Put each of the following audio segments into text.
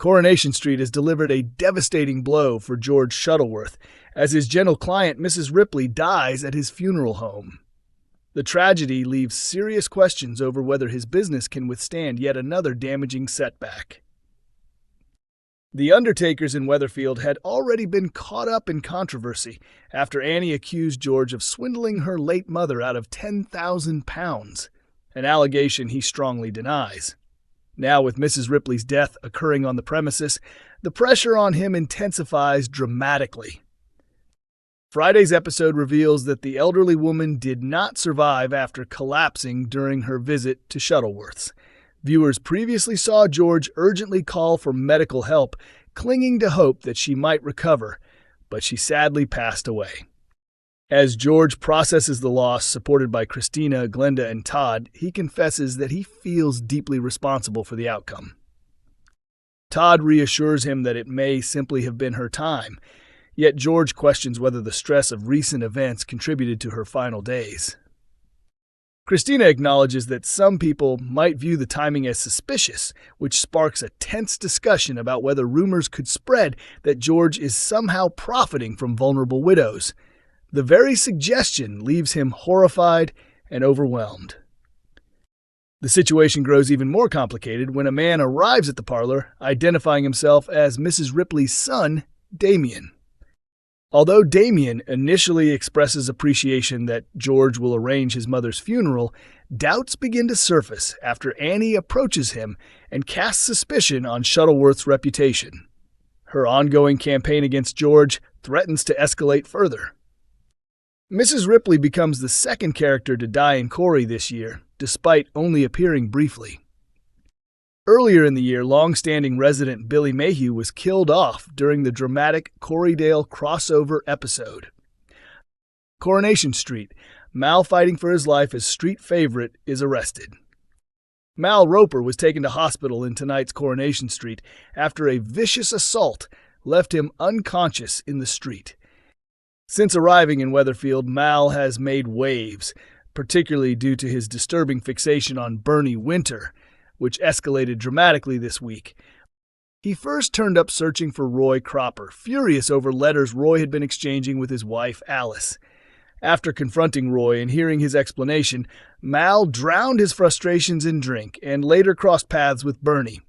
Coronation Street has delivered a devastating blow for George Shuttleworth, as his gentle client Mrs Ripley dies at his funeral home. The tragedy leaves serious questions over whether his business can withstand yet another damaging setback. The undertakers in Weatherfield had already been caught up in controversy after Annie accused George of swindling her late mother out of £10,000, an allegation he strongly denies. Now, with Mrs. Ripley's death occurring on the premises, the pressure on him intensifies dramatically. Friday's episode reveals that the elderly woman did not survive after collapsing during her visit to Shuttleworth's. Viewers previously saw George urgently call for medical help, clinging to hope that she might recover, but she sadly passed away. As George processes the loss, supported by Christina, Glenda, and Todd, he confesses that he feels deeply responsible for the outcome. Todd reassures him that it may simply have been her time, yet George questions whether the stress of recent events contributed to her final days. Christina acknowledges that some people might view the timing as suspicious, which sparks a tense discussion about whether rumors could spread that George is somehow profiting from vulnerable widows. The very suggestion leaves him horrified and overwhelmed. The situation grows even more complicated when a man arrives at the parlor, identifying himself as Mrs. Ripley's son, Damien. Although Damien initially expresses appreciation that George will arrange his mother's funeral, doubts begin to surface after Annie approaches him and casts suspicion on Shuttleworth's reputation. Her ongoing campaign against George threatens to escalate further. Mrs. Ripley becomes the second character to die in Corrie this year, despite only appearing briefly. Earlier in the year, long-standing resident Billy Mayhew was killed off during the dramatic Corriedale crossover episode. Coronation Street, Mal, fighting for his life as street favorite, is arrested. Mal Roper was taken to hospital in tonight's Coronation Street after a vicious assault left him unconscious in the street. Since arriving in Weatherfield, Mal has made waves, particularly due to his disturbing fixation on Bernie Winter, which escalated dramatically this week. He first turned up searching for Roy Cropper, furious over letters Roy had been exchanging with his wife, Alice. After confronting Roy and hearing his explanation, Mal drowned his frustrations in drink and later crossed paths with Bernie.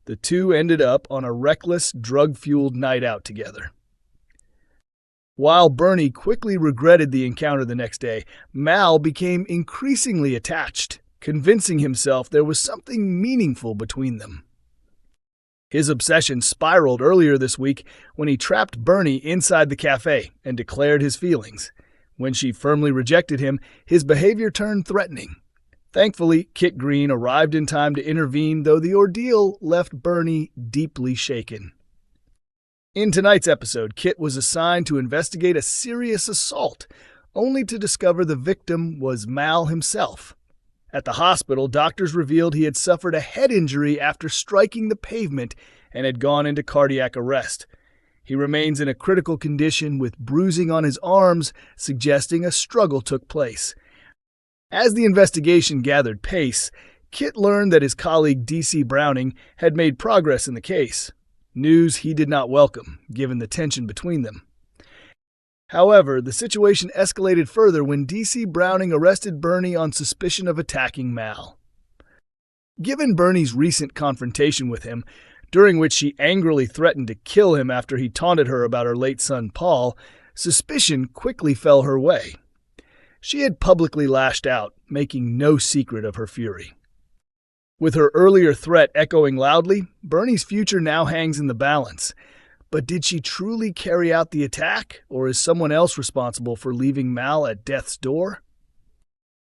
The two ended up on a reckless, drug-fueled night out together. While Bernie quickly regretted the encounter the next day, Mal became increasingly attached, convincing himself there was something meaningful between them. His obsession spiraled earlier this week when he trapped Bernie inside the cafe and declared his feelings. When she firmly rejected him, his behavior turned threatening. Thankfully, Kit Green arrived in time to intervene, though the ordeal left Bernie deeply shaken. In tonight's episode, Kit was assigned to investigate a serious assault, only to discover the victim was Mal himself. At the hospital, doctors revealed he had suffered a head injury after striking the pavement and had gone into cardiac arrest. He remains in a critical condition with bruising on his arms, suggesting a struggle took place. As the investigation gathered pace, Kit learned that his colleague D.C. Browning had made progress in the case, news he did not welcome, given the tension between them. However, the situation escalated further when D.C. Browning arrested Bernie on suspicion of attacking Mal. Given Bernie's recent confrontation with him, during which she angrily threatened to kill him after he taunted her about her late son Paul, suspicion quickly fell her way. She had publicly lashed out, making no secret of her fury. With her earlier threat echoing loudly, Bernie's future now hangs in the balance. But did she truly carry out the attack, or is someone else responsible for leaving Mal at death's door?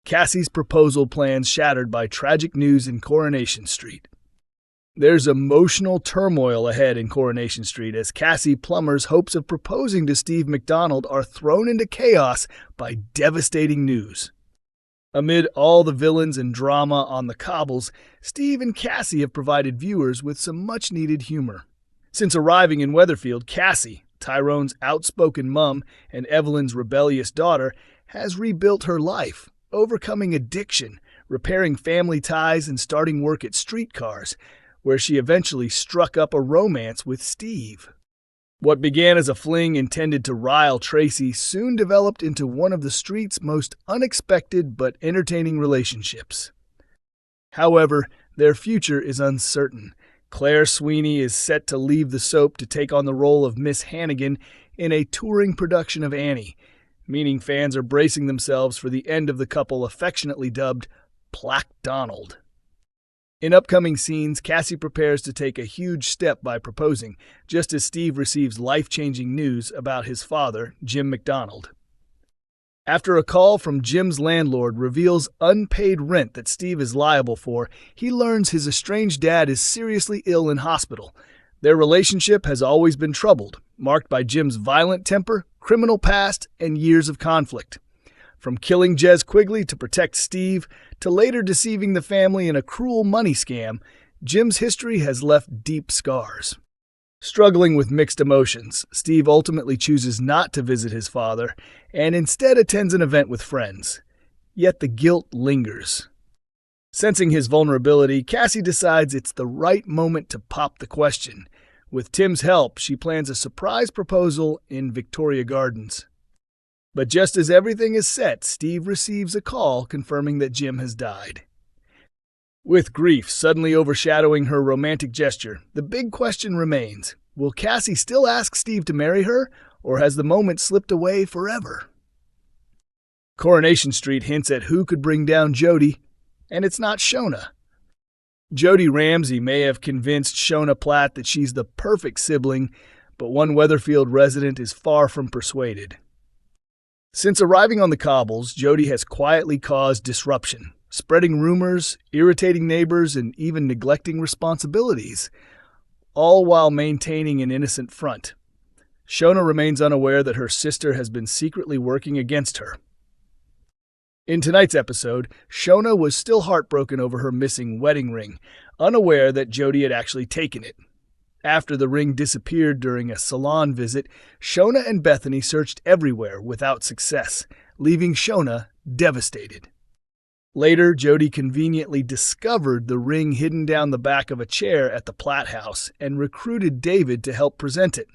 Cassie's proposal plans shattered by tragic news in Coronation Street. There's emotional turmoil ahead in Coronation Street as Cassie Plummer's hopes of proposing to Steve McDonald are thrown into chaos by devastating news. Amid all the villains and drama on the cobbles, Steve and Cassie have provided viewers with some much-needed humor. Since arriving in Weatherfield, Cassie, Tyrone's outspoken mom and Evelyn's rebellious daughter, has rebuilt her life, overcoming addiction, repairing family ties, and starting work at streetcars, where she eventually struck up a romance with Steve. What began as a fling intended to rile Tracy soon developed into one of the street's most unexpected but entertaining relationships. However, their future is uncertain. Claire Sweeney is set to leave the soap to take on the role of Miss Hannigan in a touring production of Annie, meaning fans are bracing themselves for the end of the couple affectionately dubbed Plaque Donald. In upcoming scenes, Cassie prepares to take a huge step by proposing, just as Steve receives life-changing news about his father, Jim McDonald. After a call from Jim's landlord reveals unpaid rent that Steve is liable for, he learns his estranged dad is seriously ill in hospital. Their relationship has always been troubled, marked by Jim's violent temper, criminal past, and years of conflict. From killing Jez Quigley to protect Steve, to later deceiving the family in a cruel money scam, Jim's history has left deep scars. Struggling with mixed emotions, Steve ultimately chooses not to visit his father and instead attends an event with friends. Yet the guilt lingers. Sensing his vulnerability, Cassie decides it's the right moment to pop the question. With Tim's help, she plans a surprise proposal in Victoria Gardens. But just as everything is set, Steve receives a call confirming that Jim has died. With grief suddenly overshadowing her romantic gesture, the big question remains, will Cassie still ask Steve to marry her, or has the moment slipped away forever? Coronation Street hints at who could bring down Jodie, and it's not Shona. Jodie Ramsey may have convinced Shona Platt that she's the perfect sibling, but one Weatherfield resident is far from persuaded. Since arriving on the cobbles, Jodie has quietly caused disruption, spreading rumors, irritating neighbors, and even neglecting responsibilities, all while maintaining an innocent front. Shona remains unaware that her sister has been secretly working against her. In tonight's episode, Shona was still heartbroken over her missing wedding ring, unaware that Jodie had actually taken it. After the ring disappeared during a salon visit, Shona and Bethany searched everywhere without success, leaving Shona devastated. Later, Jodie conveniently discovered the ring hidden down the back of a chair at the Platt house and recruited David to help present it.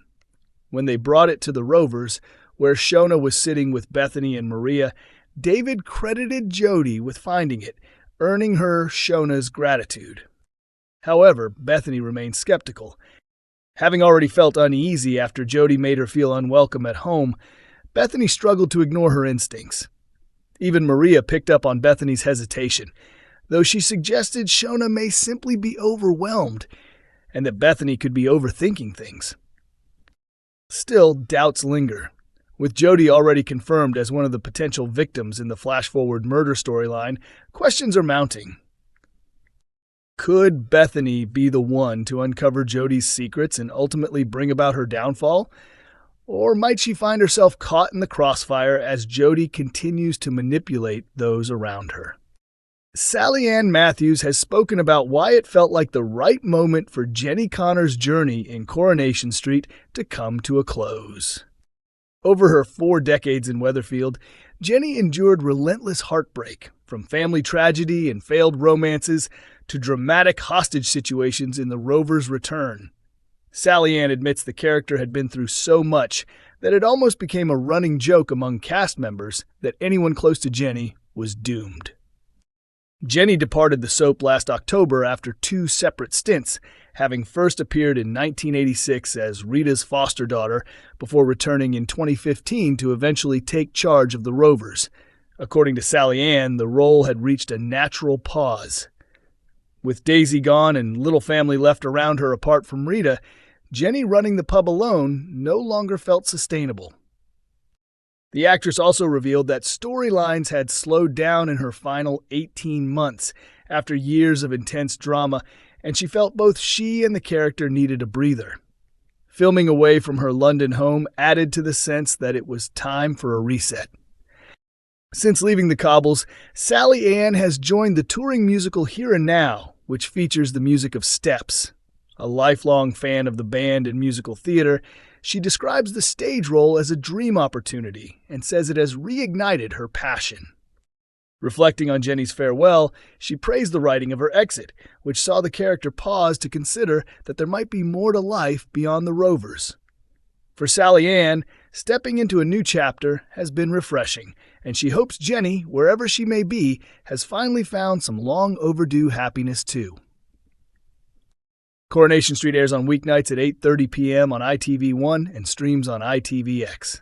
When they brought it to the Rovers, where Shona was sitting with Bethany and Maria, David credited Jodie with finding it, earning her Shona's gratitude. However, Bethany remained skeptical. Having already felt uneasy after Jodie made her feel unwelcome at home, Bethany struggled to ignore her instincts. Even Maria picked up on Bethany's hesitation, though she suggested Shona may simply be overwhelmed and that Bethany could be overthinking things. Still, doubts linger. With Jodie already confirmed as one of the potential victims in the flash-forward murder storyline, questions are mounting. Could Bethany be the one to uncover Jodie's secrets and ultimately bring about her downfall? Or might she find herself caught in the crossfire as Jodie continues to manipulate those around her? Sally Ann Matthews has spoken about why it felt like the right moment for Jenny Connor's journey in Coronation Street to come to a close. Over her 4 decades in Weatherfield, Jenny endured relentless heartbreak, from family tragedy and failed romances to dramatic hostage situations in The Rover's Return. Sally Ann admits the character had been through so much that it almost became a running joke among cast members that anyone close to Jenny was doomed. Jenny departed the soap last October after 2 separate stints, having first appeared in 1986 as Rita's foster daughter before returning in 2015 to eventually take charge of the Rovers. According to Sally Ann, the role had reached a natural pause. With Daisy gone and little family left around her apart from Rita, Jenny running the pub alone no longer felt sustainable. The actress also revealed that storylines had slowed down in her final 18 months after years of intense drama, and she felt both she and the character needed a breather. Filming away from her London home added to the sense that it was time for a reset. Since leaving the cobbles, Sally Ann has joined the touring musical Here and Now, which features the music of Steps. A lifelong fan of the band and musical theater, she describes the stage role as a dream opportunity and says it has reignited her passion. Reflecting on Jenny's farewell, she praised the writing of her exit, which saw the character pause to consider that there might be more to life beyond the Rovers. For Sally Ann, stepping into a new chapter has been refreshing, and she hopes Jenny, wherever she may be, has finally found some long-overdue happiness too. Coronation Street airs on weeknights at 8:30 p.m. on ITV1 and streams on ITVX.